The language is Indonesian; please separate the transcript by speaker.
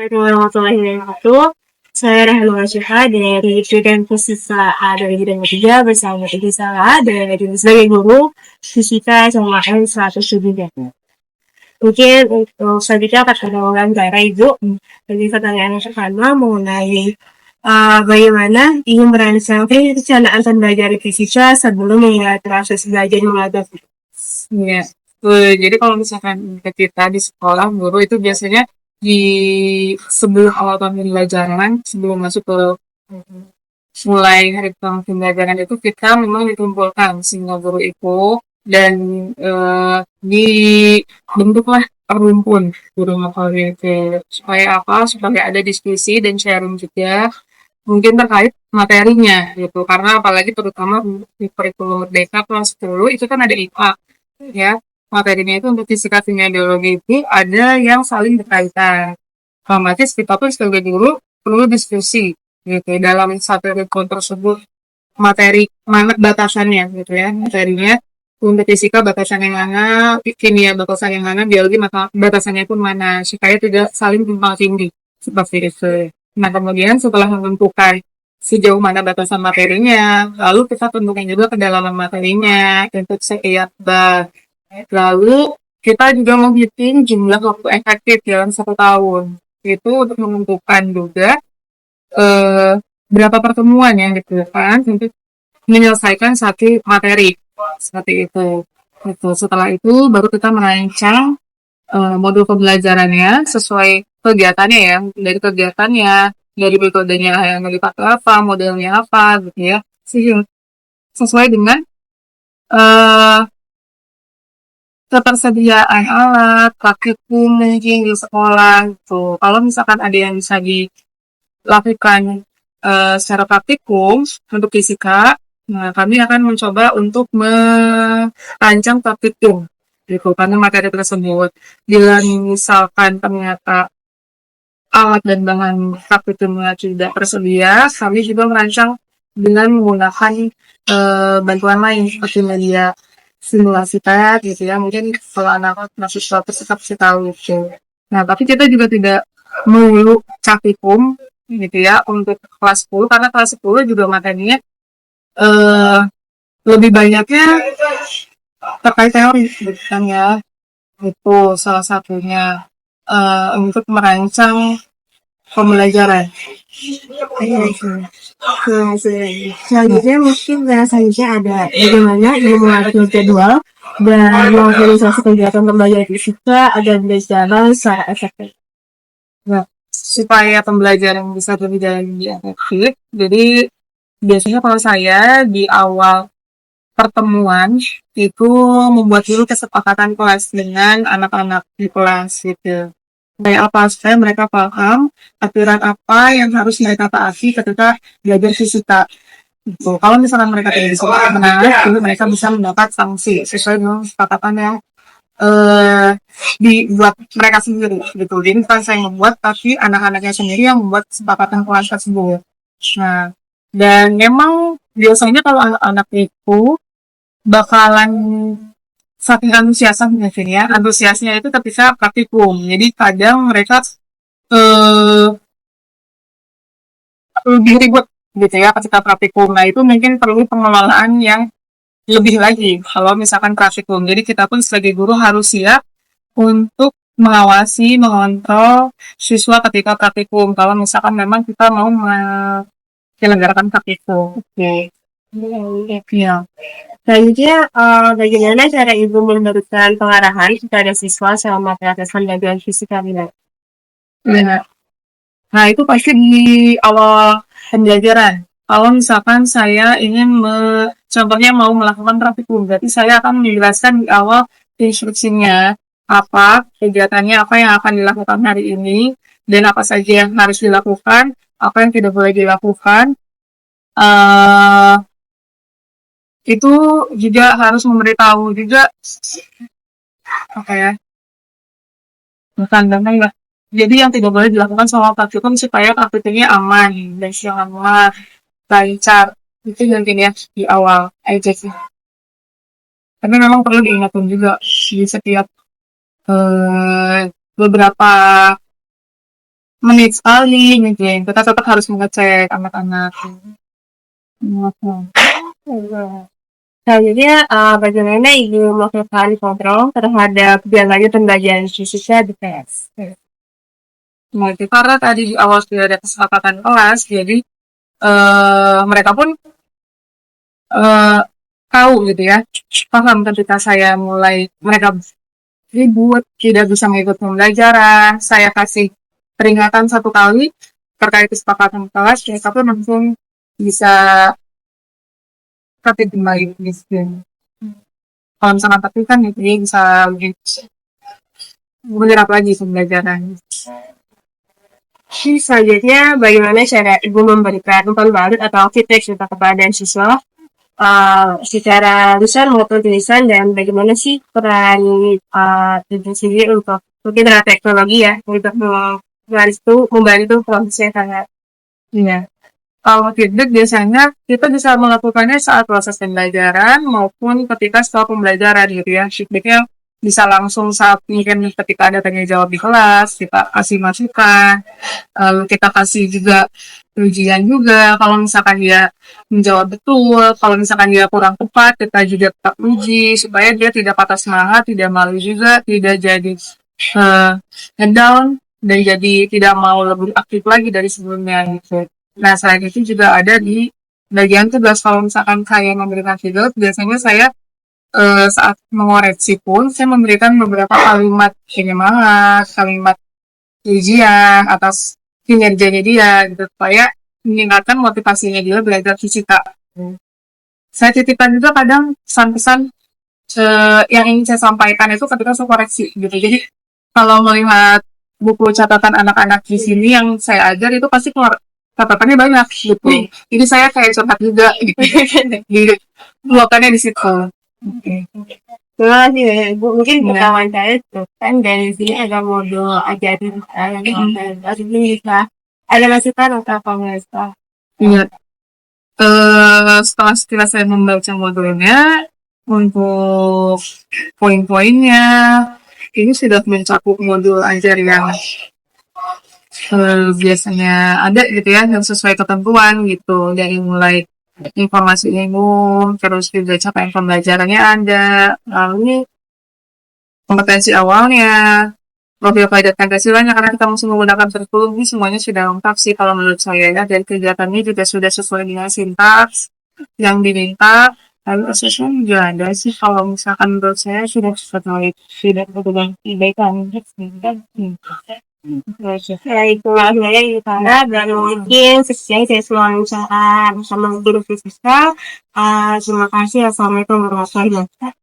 Speaker 1: Assalamualaikum warahmatullahi wabarakatuh. Saya Rahel Syuha dari Bidang Fisika A 2023 bersama Ibu Sarah dan Ibu sebagai guru Fisika SMAN 107. Mungkin untuk selanjutnya akan ada wawancara Ibu. Jadi pertanyaan yang pertama mengenai bagaimana Ibu merancang perencanaan pembelajaran fisika sebelum memulai proses belajar mengajar.
Speaker 2: Iya. Jadi kalau misalkan kita di sekolah guru itu biasanya di sebelum awal tahun pembelajaran, sebelum masuk ke mulai hari pertama pembelajaran itu kita memang dikumpulkan semua guru itu dan dibentuklah rumpun guru lokal itu supaya apa? Supaya ada diskusi dan sharing juga mungkin terkait materinya gitu karena apalagi terutama di kurikulum Merdeka kelas 10 itu kan ada IPA ya materinya itu untuk fisika kimia biologi itu ada yang saling berkaitan otomatis kita pun sebagai guru perlu diskusi gitu dalam satu rekon tersebut materi mana batasannya gitu ya materinya untuk fisika batasan yang mana kimia batasan yang mana biologi maka batasannya pun mana supaya tidak saling tumpang tindih seperti itu. Nah kemudian setelah menentukan sejauh mana batasan materinya lalu kita tentukan juga kedalaman materinya untuk setiap bar. Lalu kita juga menghitung jumlah waktu efektif dalam 1 tahun itu untuk menentukan juga berapa pertemuan yang diperlukan untuk menyelesaikan satu materi seperti itu. Setelah itu baru kita merancang modul pembelajarannya sesuai kegiatannya ya dari kegiatannya dari metodenya yang dipakai apa modelnya apa gitu ya sesuai dengan eh, ketersediaan alat praktikum mungkin di sekolah gitu. Kalau misalkan ada yang bisa dilakukan secara praktikum untuk fisika, nah kami akan mencoba untuk merancang praktikum gitu karena materi tersebut. Bila misalkan ternyata alat dan bahan praktikumnya tidak tersedia, kami juga merancang dengan menggunakan bantuan lain seperti media simulasi pad gitu ya. Mungkin kalau anak mahasiswa tetap pasti tahu gitu. Nah, tapi kita juga tidak melulu praktikum gitu ya untuk kelas 10 karena kelas 10 juga materinya eh lebih banyaknya terkait teori gitu kan ya. Itu salah satunya untuk merancang pembelajaran.
Speaker 1: Selanjutnya mungkin selanjutnya ada bagaimana Ibu mengatur jadwal dan mengorganisasi kegiatan pembelajaran fisika agar berjalan secara efektif.
Speaker 2: Nah, supaya pembelajaran bisa berjalan lebih efektif, jadi biasanya kalau saya di awal pertemuan itu membuat dulu kesepakatan kelas dengan anak-anak di kelas gitu. Kayak apa supaya mereka paham aturan apa yang harus mereka taati ketika belajar fisika. Gitu. Kalau misalkan mereka tidak bisa menaati, mereka bisa mendapat sanksi sesuai dengan kesepakatan yang dibuat mereka sendiri gitu. Jadi bukan saya yang membuat, tapi anak-anaknya sendiri yang membuat kesepakatan kelas tersebut. Nah, dan memang biasanya kalau anak-anak itu bakalan saking antusiasnya itu ketika praktikum. Jadi kadang mereka eh, lebih ribet gitu ya ketika praktikum. Nah itu mungkin perlu pengelolaan yang lebih lagi kalau misalkan praktikum. Jadi kita pun sebagai guru harus siap untuk mengawasi, mengontrol siswa ketika praktikum. Kalau misalkan memang kita mau menyelenggarakan praktikum. Oke.
Speaker 1: Ya. Selanjutnya, bagaimana cara Ibu memberikan pengarahan kepada siswa selama proses pembelajaran fisika ini?
Speaker 2: Benar. Nah, itu pasti di awal pembelajaran. Kalau misalkan saya ingin contohnya mau melakukan praktikum, berarti saya akan menjelaskan di awal instruksinya. apa kegiatannya, apa yang akan dilakukan hari ini, dan apa saja yang harus dilakukan, apa yang tidak boleh dilakukan. Eh, itu juga harus memberitahu juga apa ya, bukan tentang lah. Jadi yang tidak boleh dilakukan sama praktikum supaya praktikumnya aman dan selamat, lancar. Itu nantinya di awal aja sih. Tapi memang perlu diingatkan juga di setiap beberapa menit sekali mungkin kita tetap harus mengecek anak-anak.
Speaker 1: Selanjutnya, bagaimana Ibu melakukan kontrol terhadap biaya pembelajaran siswa di PS?
Speaker 2: Nah, itu karena tadi di awal sudah ada kesepakatan kelas, jadi mereka pun eh, tahu gitu ya, paham ketika saya mulai mereka ribut, tidak bisa mengikuti pembelajaran, saya kasih peringatan 1 kali terkait kesepakatan kelas, mereka pun langsung bisa tertib kembali gitu. Kalau misalkan tapi kan gitu ya, bisa lebih menyerap lagi pembelajaran.
Speaker 1: Selanjutnya, bagaimana cara Ibu memberikan umpan balik atau feedback kepada siswa secara lisan maupun tulisan, dan bagaimana sih peran Ibu sendiri untuk mungkin dengan teknologi ya untuk membantu prosesnya sangat.
Speaker 2: Iya. Kalau feedback biasanya kita bisa melakukannya saat proses pembelajaran maupun ketika setelah pembelajaran gitu ya. Feedbacknya bisa langsung saat mungkin ketika ada tanya jawab di kelas, kita kasih masukan, lalu kita kasih juga ujian juga. Kalau misalkan dia menjawab betul, kalau misalkan dia kurang tepat, kita juga tetap uji supaya dia tidak patah semangat, tidak malu juga, tidak jadi down, dan jadi tidak mau lebih aktif lagi dari sebelumnya gitu. Nah, selain itu juga ada di bagian tugas. Kalau misalkan saya memberikan feedback, biasanya saya saat mengoreksi pun saya memberikan beberapa kalimat penyemangat, kalimat pujian atas kinerjanya dia gitu supaya meningkatkan motivasinya dia belajar fisika. Saya titipkan juga kadang pesan-pesan yang ingin saya sampaikan itu ketika saya koreksi gitu. Jadi kalau melihat buku catatan anak-anak di sini yang saya ajar itu pasti keluar catatannya banyak gitu. Jadi saya kayak curhat juga gitu. Di luakannya di situ. Oke.
Speaker 1: Terima kasih ya, Ibu. Mungkin pengetahuan saya tuh kan dari sini ada modul ajarin yang harus bisa ada masukan atau pemirsa.
Speaker 2: Iya. Setelah saya membaca modulnya, untuk poin-poinnya, ini sudah mencakup modul ajar yang biasanya ada gitu ya, yang sesuai ketentuan gitu. Dari mulai informasi umum, terus juga capaian pembelajarannya ada, lalu kompetensi awalnya, profil kaidah Pancasilanya, karena kita masih menggunakan kurikulum ini semuanya sudah lengkap sih kalau menurut saya ya. Dan kegiatannya juga sudah sesuai dengan sintaks yang diminta. Lalu asesmen juga ada sih kalau misalkan menurut saya sudah sesuai tidak dengan kebaikan.
Speaker 1: Ya itu sebenarnya di sana dan mungkin sekian saya selalu usaha bersama guru fisika. Terima kasih. Assalamualaikum warahmatullahi wabarakatuh.